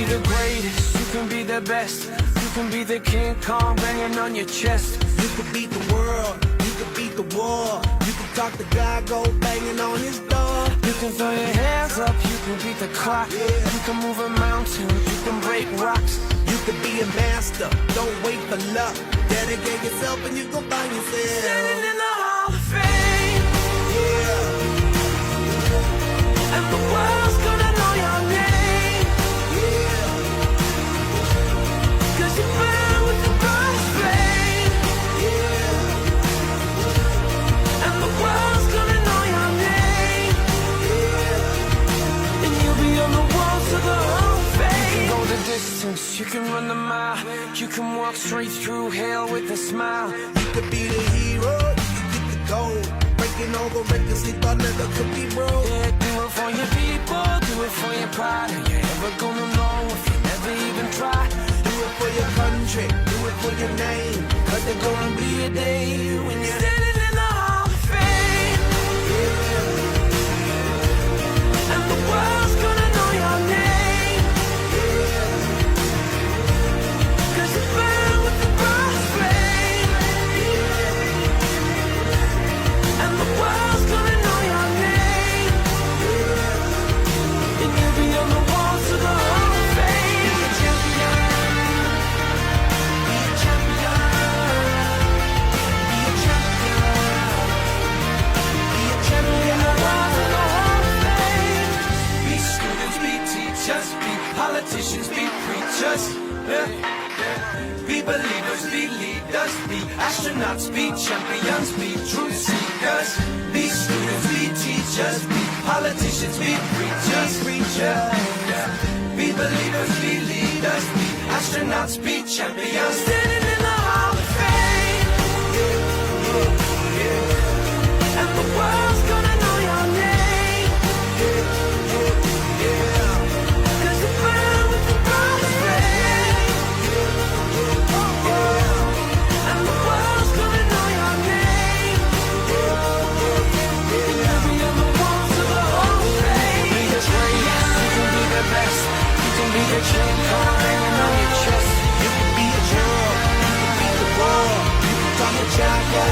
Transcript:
the greatest, you can be the best. You can be the King Kong banging on your chest. You can beat the world, you can beat the war. You can talk to God, go banging on his door. You can throw your hands up, you can beat the clock. You can move a mountain, you can break rocks. You can be a master, don't wait for luck. Dedicate yourself and you gon' find yourself Standing in the Hall of Fame, Yeah, and the world's gonna know your name. yeah, 'Cause you burn with the brightest flame, yeah, and the world's gonna know your name. And you'll be on the walls of the Hall of Fame. You can go the distance, you can run the mile. You can walk straight through hell with a smile. You could be the hero, you could get the gold. Breaking all the records they thought never could be broke. Yeah, do it for your people, do it for your pride. Are you ever gonna know if you never even try? Do it for your country, do it for your name. Cause there's gonna be a day when you're Standing in the Hall of Fame, and the world's gonna know your name. 'Cause you burn with the brightest flame, and the world's gonna know your name. And you'll be on the walls of the Hall of Fame. Be a champion, be a champion, be a champion, be a champion. The walls of the Hall of Fame. Be students, be teachers, be politicians, be preachers. Yeah. Be believers, be leaders, be astronauts, be champions, be truth seekers. Be students, be teachers, be politicians, be preachers, yeah. Be believers, be leaders, be astronauts, be champions. Standing in the Hall of Fame, and the world's gonna know your name. 'Cause you burn with the brightest flame, and the world's gonna know your name. And you'll be on the walls of the Hall of Fame. Be the greatest, you can be the best. You can be the King Kong banging on your chest. You can be a hero, you can beat the world. You can talk to God, go